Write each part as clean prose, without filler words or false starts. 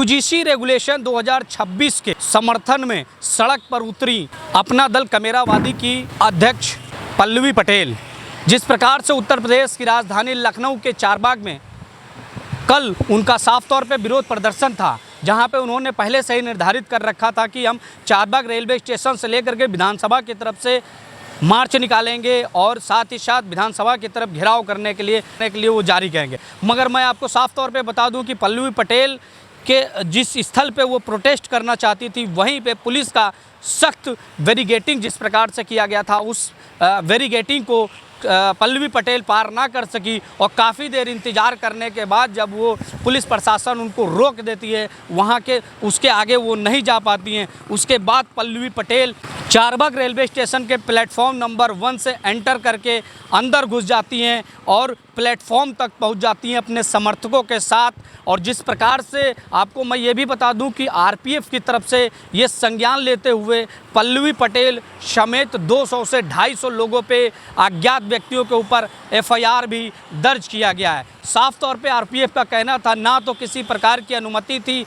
UGC regulation 2026 के समर्थन में सड़क पर उतरी अपना दल कमेरावादी की अध्यक्ष पल्लवी पटेल। जिस प्रकार से उत्तर प्रदेश की राजधानी लखनऊ के चारबाग में कल उनका साफ तौर पे विरोध प्रदर्शन था, जहां पे उन्होंने पहले से ही निर्धारित कर रखा था कि हम चारबाग रेलवे स्टेशन से लेकर के विधानसभा की तरफ से मार्च निकालेंगे और साथ ही साथ विधानसभा की तरफ घेराव करने के लिए वो जारी करेंगे। मगर मैं आपको साफ तौर पे बता दूं कि पल्लवी पटेल के जिस स्थल पे वो प्रोटेस्ट करना चाहती थी, वहीं पे पुलिस का सख्त बैरिकेडिंग जिस प्रकार से किया गया था, उस बैरिकेडिंग को पल्लवी पटेल पार ना कर सकी और काफ़ी देर इंतज़ार करने के बाद जब वो पुलिस प्रशासन उनको रोक देती है, वहाँ के उसके आगे वो नहीं जा पाती हैं। उसके बाद पल्लवी पटेल चारबाग रेलवे स्टेशन के प्लेटफॉर्म नंबर 1 से एंटर करके अंदर घुस जाती हैं और प्लेटफॉर्म तक पहुंच जाती हैं अपने समर्थकों के साथ। और जिस प्रकार से आपको मैं ये भी बता दूं कि आरपीएफ की तरफ से ये संज्ञान लेते हुए पल्लवी पटेल समेत 200 से 250 लोगों पे अज्ञात व्यक्तियों के ऊपर एफआईआर भी दर्ज किया गया है। साफ तौर पे आरपीएफ का कहना था ना तो किसी प्रकार की अनुमति थी,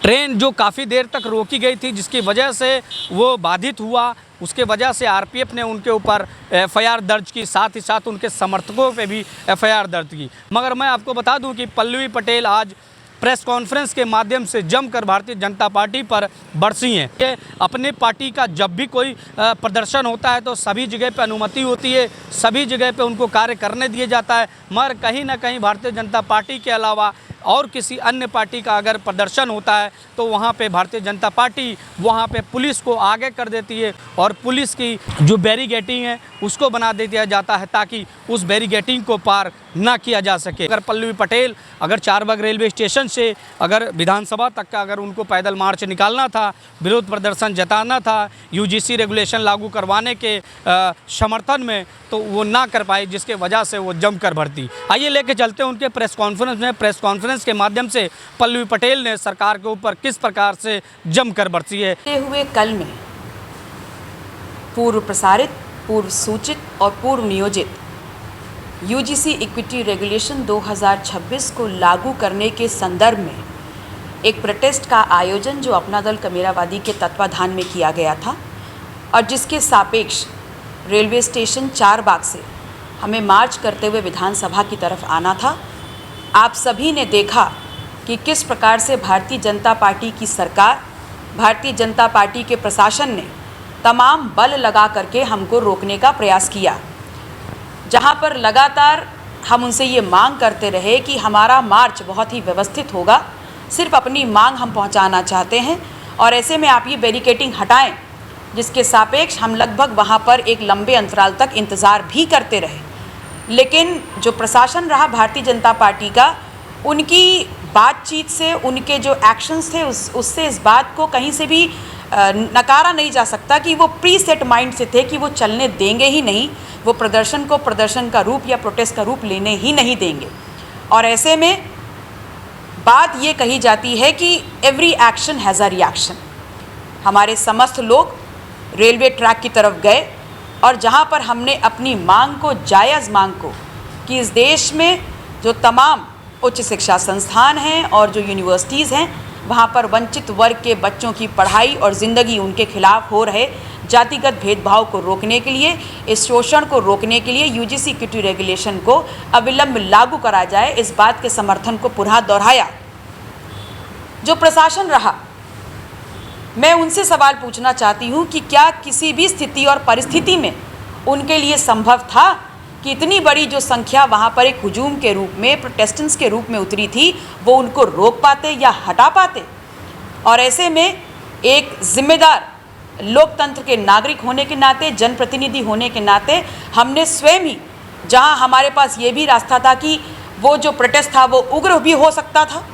ट्रेन जो काफ़ी देर तक रोकी गई थी जिसकी वजह से वो बाधित हुआ, उसके वजह से आरपीएफ ने उनके ऊपर एफआईआर दर्ज की, साथ ही साथ उनके समर्थकों पे भी एफआईआर दर्ज की। मगर मैं आपको बता दूं कि पल्लवी पटेल आज प्रेस कॉन्फ्रेंस के माध्यम से जमकर भारतीय जनता पार्टी पर बरसी हैं कि अपने पार्टी का जब भी कोई प्रदर्शन होता है तो सभी जगह पे अनुमति होती है, सभी जगह पे उनको कार्य करने दिया जाता है, मगर कहीं ना कहीं भारतीय जनता पार्टी के अलावा और किसी अन्य पार्टी का अगर प्रदर्शन होता है तो वहाँ पे भारतीय जनता पार्टी वहाँ पे पुलिस को आगे कर देती है और पुलिस की जो बैरिकेडिंग है उसको बना दिया जाता है ताकि उस बैरिकेडिंग को पार ना किया जा सके। अगर पल्लवी पटेल अगर चारबाग रेलवे स्टेशन से अगर विधानसभा तक का अगर उनको पैदल मार्च निकालना था, विरोध प्रदर्शन जताना था यूजीसी रेगुलेशन लागू करवाने के समर्थन में, तो वो ना कर पाई, जिसके वजह से वो जमकर भर्ती। आइए लेके चलते हैं उनके प्रेस कॉन्फ्रेंस में। प्रेस कॉन्फ्रेंस के माध्यम से पल्लवी पटेल ने सरकार के ऊपर किस प्रकार से जमकर बरसी है। हुए कल में पूर्व प्रसारित, पूर्व सूचित और पूर्व नियोजित यूजीसी इक्विटी रेगुलेशन 2026 को लागू करने के संदर्भ में एक प्रोटेस्ट का आयोजन जो अपना दल कमेरावादी के तत्वाधान में किया गया था और जिसके सापेक्ष रेलवे स्टेशन चारबाग से हमें मार्च करते हुए विधानसभा की तरफ आना था। आप सभी ने देखा कि किस प्रकार से भारतीय जनता पार्टी की सरकार, भारतीय जनता पार्टी के प्रशासन ने तमाम बल लगा करके हमको रोकने का प्रयास किया, जहां पर लगातार हम उनसे ये मांग करते रहे कि हमारा मार्च बहुत ही व्यवस्थित होगा, सिर्फ अपनी मांग हम पहुंचाना चाहते हैं और ऐसे में आप ये बैरिकेडिंग हटाएं, जिसके सापेक्ष हम लगभग वहां पर एक लंबे अंतराल तक इंतज़ार भी करते रहे। लेकिन जो प्रशासन रहा भारतीय जनता पार्टी का, उनकी बातचीत से, उनके जो एक्शंस थे उससे इस बात को कहीं से भी नकारा नहीं जा सकता कि वो प्री सेट माइंड से थे कि वो चलने देंगे ही नहीं, वो प्रदर्शन को प्रदर्शन का रूप या प्रोटेस्ट का रूप लेने ही नहीं देंगे। और ऐसे में बात ये कही जाती है कि every action has a reaction. हमारे समस्त लोग रेलवे ट्रैक की तरफ गए और जहाँ पर हमने अपनी मांग को, जायज़ मांग को, कि इस देश में जो तमाम उच्च शिक्षा संस्थान हैं और जो यूनिवर्सिटीज़ हैं, वहाँ पर वंचित वर्ग के बच्चों की पढ़ाई और ज़िंदगी, उनके खिलाफ हो रहे जातिगत भेदभाव को रोकने के लिए, इस शोषण को रोकने के लिए यूजीसी इक्विटी रेगुलेशन को अविलंब लागू करा जाए, इस बात के समर्थन को पुनः दोहराया। जो प्रशासन रहा, मैं उनसे सवाल पूछना चाहती हूँ कि क्या किसी भी स्थिति और परिस्थिति में उनके लिए संभव था कि इतनी बड़ी जो संख्या वहाँ पर एक हुजूम के रूप में, प्रोटेस्टेंट्स के रूप में उतरी थी, वो उनको रोक पाते या हटा पाते? और ऐसे में एक जिम्मेदार लोकतंत्र के नागरिक होने के नाते, जनप्रतिनिधि होने के नाते, हमने स्वयं ही, जहाँ हमारे पास ये भी रास्ता था कि वो जो प्रोटेस्ट था वो उग्र भी हो सकता था,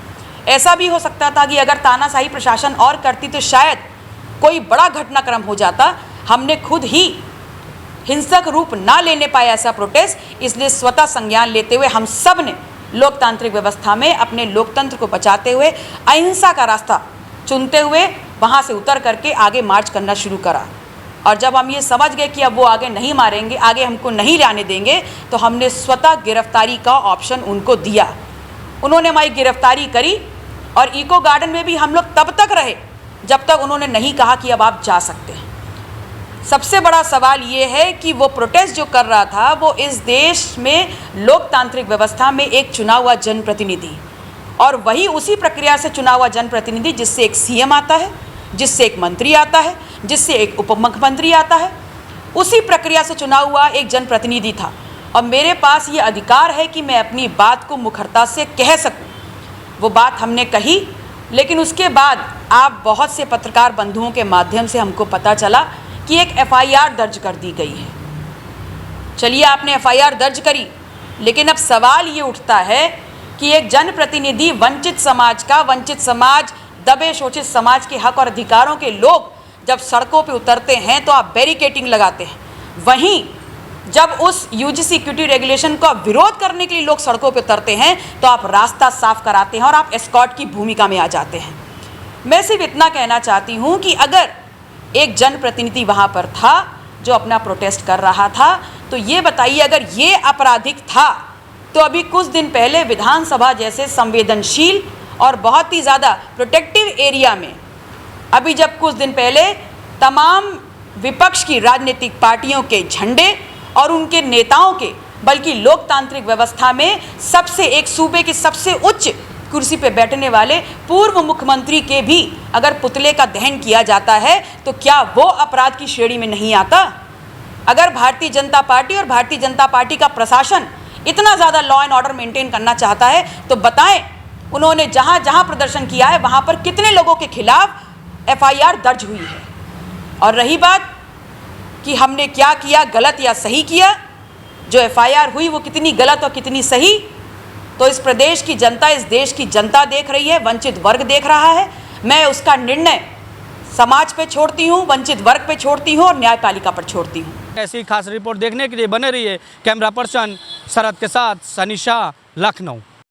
ऐसा भी हो सकता था कि अगर तानाशाही प्रशासन और करती तो शायद कोई बड़ा घटनाक्रम हो जाता, हमने खुद ही हिंसक रूप ना लेने पाया ऐसा प्रोटेस्ट, इसलिए स्वतः संज्ञान लेते हुए हम सब ने लोकतांत्रिक व्यवस्था में अपने लोकतंत्र को बचाते हुए अहिंसा का रास्ता चुनते हुए वहाँ से उतर करके आगे मार्च करना शुरू करा। और जब हम ये समझ गए कि अब वो आगे नहीं मारेंगे, आगे हमको नहीं जाने देंगे, तो हमने स्वतः गिरफ्तारी का ऑप्शन उनको दिया। उन्होंने हमारी गिरफ्तारी करी और इको गार्डन में भी हम लोग तब तक रहे जब तक उन्होंने नहीं कहा कि अब आप जा सकते हैं। सबसे बड़ा सवाल ये है कि वो प्रोटेस्ट जो कर रहा था वो इस देश में लोकतांत्रिक व्यवस्था में एक चुना हुआ जनप्रतिनिधि, और वही उसी प्रक्रिया से चुना हुआ जनप्रतिनिधि जिससे एक सीएम आता है, जिससे एक मंत्री आता है, जिससे एक उप मुख्यमंत्री आता है, उसी प्रक्रिया से चुना हुआ एक जनप्रतिनिधि था। और मेरे पास ये अधिकार है कि मैं अपनी बात को मुखरता से कह सकूं। वो बात हमने कही, लेकिन उसके बाद आप बहुत से पत्रकार बंधुओं के माध्यम से हमको पता चला कि एक एफआईआर दर्ज कर दी गई है। चलिए, आपने एफआईआर दर्ज करी, लेकिन अब सवाल ये उठता है कि एक जनप्रतिनिधि वंचित समाज का, वंचित समाज, दबे शोषित समाज के हक और अधिकारों के लोग जब सड़कों पे उतरते हैं तो आप बैरिकेडिंग लगाते हैं। वहीं जब उस यूजीसी इक्विटी रेगुलेशन का विरोध करने के लिए लोग सड़कों पे उतरते हैं तो आप रास्ता साफ कराते हैं और आप एस्कॉर्ट की भूमिका में आ जाते हैं। मैं सिर्फ इतना कहना चाहती हूँ कि अगर एक जनप्रतिनिधि वहाँ पर था जो अपना प्रोटेस्ट कर रहा था, तो ये बताइए, अगर ये आपराधिक था तो अभी कुछ दिन पहले विधानसभा जैसे संवेदनशील और बहुत ही ज़्यादा प्रोटेक्टिव एरिया में, अभी जब कुछ दिन पहले तमाम विपक्ष की राजनीतिक पार्टियों के झंडे और उनके नेताओं के, बल्कि लोकतांत्रिक व्यवस्था में सबसे, एक सूबे की सबसे उच्च कुर्सी पे बैठने वाले पूर्व मुख्यमंत्री के भी अगर पुतले का दहन किया जाता है तो क्या वो अपराध की श्रेणी में नहीं आता? अगर भारतीय जनता पार्टी और भारतीय जनता पार्टी का प्रशासन इतना ज़्यादा लॉ एंड ऑर्डर मेंटेन करना चाहता है तो बताएं, उन्होंने जहाँ जहाँ प्रदर्शन किया है वहाँ पर कितने लोगों के खिलाफ एफआईआर दर्ज हुई है? और रही बात कि हमने क्या किया, गलत या सही किया, जो एफआईआर हुई वो कितनी गलत और कितनी सही, तो इस प्रदेश की जनता, इस देश की जनता देख रही है, वंचित वर्ग देख रहा है। मैं उसका निर्णय समाज पे छोड़ती हूँ, वंचित वर्ग पे छोड़ती हूँ और न्यायपालिका पर छोड़ती हूँ। ऐसी खास रिपोर्ट देखने के लिए बने रहिए कैमरा पर्सन शरद के साथ सनी शाह, लखनऊ।